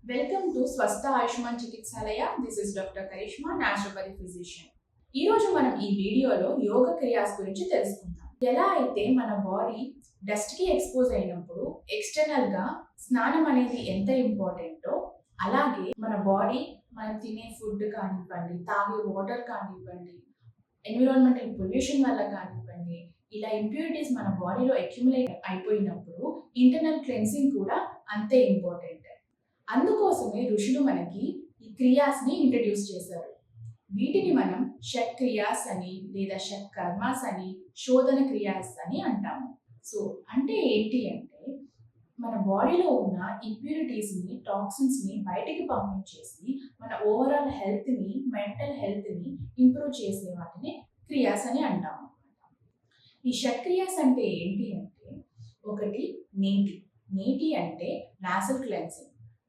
Welcome to Swastha Ayushman Chikitsalaya. This is doctor Karishma, naturopathy physician. ఈ రోజు మనం ఈ వీడియోలో యోగ క్రియాస్ గురించి తెలుసుకుందాం. ఎలా అయితే మన బాడీ డస్ట్ కి ఎక్స్పోజ్ అయినప్పుడు ఎక్స్టర్నల్ గా స్నానం అనేది ఎంత ఇంపార్టెంటో, అలాగే మన బాడీ మనం తినే ఫుడ్ కానివ్వండి, తాగే వాటర్ కానివ్వండి, ఎన్విరాన్మెంటల్ పొల్యూషన్ వల్ల కానివ్వండి, ఇలా ఇంప్యూరిటీస్ మన బాడీలో అక్యుములేట్ అయిపోయినప్పుడు ఇంటర్నల్ క్లెన్సింగ్ కూడా అంతే ఇంపార్టెంట్. అందుకోసమే ఋషులు మనకి ఈ క్రియాస్ ని ఇంట్రడ్యూస్ చేశారు. వీటిని మనం షట్ క్రియాస్ అని లేదా షట్ కర్మాస్ అని, శోధన క్రియాస్ అని అంటాము. సో అంటే ఏంటి అంటే, మన బాడీలో ఉన్న ఇంప్యూరిటీస్ ని, టాక్సిన్స్ ని బయటికి పంపించేసి మన ఓవరాల్ హెల్త్ ని, మెంటల్ హెల్త్ ని ఇంప్రూవ్ చేసే వాటిని క్రియాస్ అని అంటాము. ఈ షట్ క్రియాస్ అంటే ఏంటి అంటే, ఒకటి నేటి. నేటి అంటే నాసల్ క్లెన్సింగ్.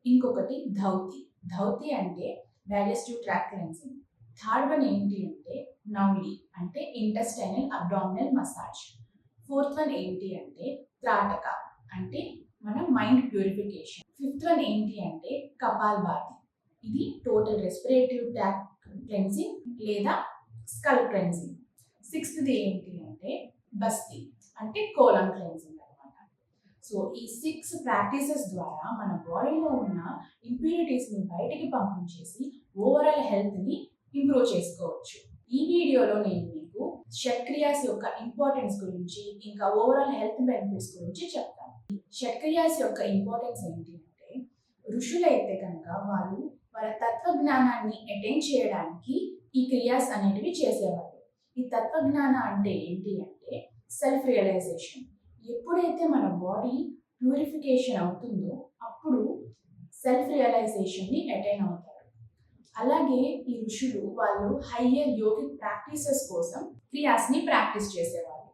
ఇంకొకటి ధౌతి. ధౌతి అంటే digestive tract cleansing. Third one ఏంటి అంటే నౌలి, అంటే intestinal abdominal massage. Fourth one ఏంటి అంటే త్రాటక, అంటే మన మైండ్ ప్యూరిఫికేషన్. ఫిఫ్త్ వన్ ఏంటి అంటే కపాల్ భాతి, ఇది టోటల్ రెస్పిరేటివ్ ట్రాక్ క్లెన్సింగ్ లేదా స్కల్ క్లెన్సింగ్. సిక్స్త్ ఏంటి అంటే బస్తి, అంటే కోలన్ క్లెన్సింగ్. సో ఈ 6 ప్రాక్టీసెస్ ద్వారా మన బాడీలో ఉన్న ఇంప్యూరిటీస్ ని బయటికి పంపించేసి ఓవరాల్ హెల్త్ ని ఇంప్రూవ్ చేసుకోవచ్చు. ఈ వీడియోలో నేను మీకు షట్ క్రియాస్ యొక్క ఇంపార్టెన్స్ గురించి, ఇంకా ఓవరాల్ హెల్త్ బెనిఫిట్స్ గురించి చెప్తాను. షట్ క్రియాస్ యొక్క ఇంపార్టెన్స్ ఏంటి అంటే, ఋషులైతే కనుక వాళ్ళు వాళ్ళ తత్వజ్ఞానాన్ని అటైన్ చేయడానికి ఈ క్రియాస్ అనేటివి చేసేవాళ్ళు. ఈ తత్వజ్ఞాన అంటే ఏంటి అంటే సెల్ఫ్ రియలైజేషన్. ఎప్పుడైతే మన బాడీ ప్యూరిఫికేషన్ అవుతుందో అప్పుడు సెల్ఫ్ రియలైజేషన్ని అటైన్ అవుతారు. అలాగే ఈ ఋషులు వాళ్ళు హయ్యర్ యోగిక్ ప్రాక్టీసెస్ కోసం క్రియాస్ని ప్రాక్టీస్ చేసేవాళ్ళు.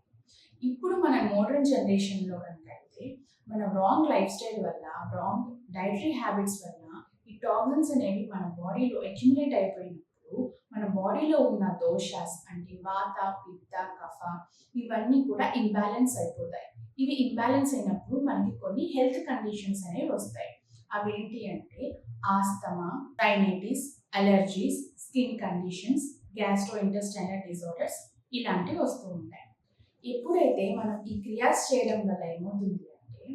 ఇప్పుడు మన మోడర్న్ జనరేషన్లో కనుక అయితే మన రాంగ్ లైఫ్ స్టైల్ వల్ల, రాంగ్ డైటరీ హ్యాబిట్స్ వల్ల ఈ టాక్సిన్స్ అనేవి మన బాడీలో అక్యుములేట్ అయిపోయినప్పుడు మన బాడీలో ఉన్న దోషాస్ అంటే వాత, పిత్త, కఫ ఇవన్నీ కూడా ఇంబ్యాలెన్స్ అయిపోతాయి. ఇవి ఇంబ్యాలెన్స్ అయినప్పుడు మనకి కొన్ని హెల్త్ కండిషన్స్ అనేవి వస్తాయి. అవి ఏంటి అంటే asthma, rhinitis, allergies, skin conditions, gastro intestinal disorders ఇలాంటివి వస్తూ ఉంటాయి. ఎప్పుడైతే మనం ఈ క్రియాస్ చేయడం వల్ల ఏమవుతుంది అంటే,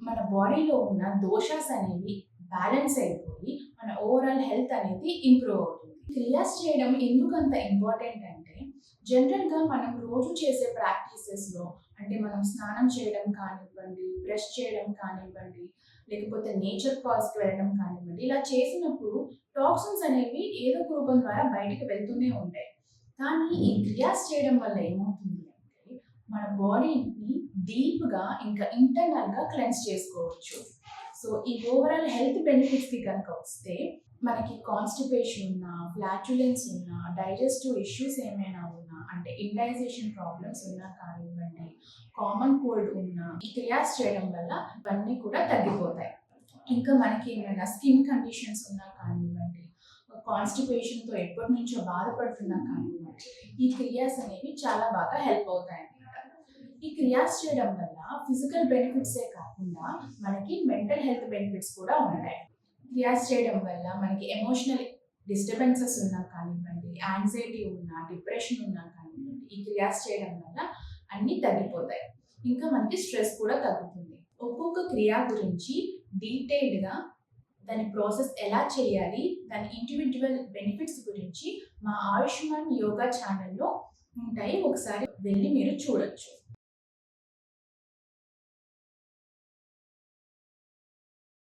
మన బాడీలో ఉన్న దోషాస్ అనేవి బ్యాలెన్స్ అయిపోయి మన ఓవరాల్ హెల్త్ అనేది ఇంప్రూవ్ అవుతుంది. క్రియాస్ చేయడం ఎందుకు అంత ఇంపార్టెంట్ అంటే, జనరల్గా మనం రోజు చేసే ప్రాక్టీసెస్లో, అంటే మనం స్నానం చేయడం కానివ్వండి, బ్రష్ చేయడం కానివ్వండి, లేకపోతే నేచర్ పార్క్స్కి వెళ్ళడం కానివ్వండి, ఇలా చేసినప్పుడు టాక్సిన్స్ అనేవి ఏదో ఒక రూపం ద్వారా బయటకు వెళ్తూనే ఉంటాయి. కానీ ఈ క్రియాస్ చేయడం వల్ల ఏమవుతుంది అంటే, మన బాడీని డీప్గా ఇంకా ఇంటర్నల్గా క్లెన్స్ చేసుకోవచ్చు. సో ఈ ఓవరాల్ హెల్త్ బెనిఫిట్స్కి కనుక వస్తే, మనకి కాన్స్టిపేషన్ ఉన్నా, ఫ్లాచులెన్స్ ఉన్నా, డైజెస్టివ్ ఇష్యూస్ ఏమైనా ఉన్నా, అంటే ఇండైజేషన్ ప్రాబ్లమ్స్ ఉన్నా కానివ్వండి, కామన్ కోల్డ్ ఉన్నా, ఈ క్రియాస్ చేయడం వల్ల ఇవన్నీ కూడా తగ్గిపోతాయి. ఇంకా మనకి ఏమైనా స్కిన్ కండిషన్స్ ఉన్నా కానివ్వండి, కాన్స్టిపేషన్తో ఎప్పటి నుంచో బాధపడుతున్నా కానివ్వండి, ఈ క్రియాస్ అనేవి చాలా బాగా హెల్ప్ అవుతాయి. ఈ క్రియాస్ చేయడం వల్ల ఫిజికల్ బెనిఫిట్సే కాకుండా మనకి మెంటల్ హెల్త్ బెనిఫిట్స్ కూడా ఉంటాయి. క్రియాస్ చేయడం వల్ల మనకి ఎమోషనల్ డిస్టర్బెన్సెస్ ఉన్నా కానివ్వండి, యాంగ్జైటీ ఉన్నా, డిప్రెషన్ ఉన్నా కానివ్వండి, ఈ క్రియాస్ చేయడం వల్ల అన్నీ తగ్గిపోతాయి. ఇంకా మనకి స్ట్రెస్ కూడా తగ్గుతుంది. ఒక్కొక్క క్రియ గురించి డీటెయిల్డ్గా దాని ప్రాసెస్ ఎలా చేయాలి, దాని ఇండివిజువల్ బెనిఫిట్స్ గురించి మా ఆయుష్మాన్ యోగా ఛానల్లో ఉంటాయి. ఒకసారి వెళ్ళి మీరు చూడొచ్చు.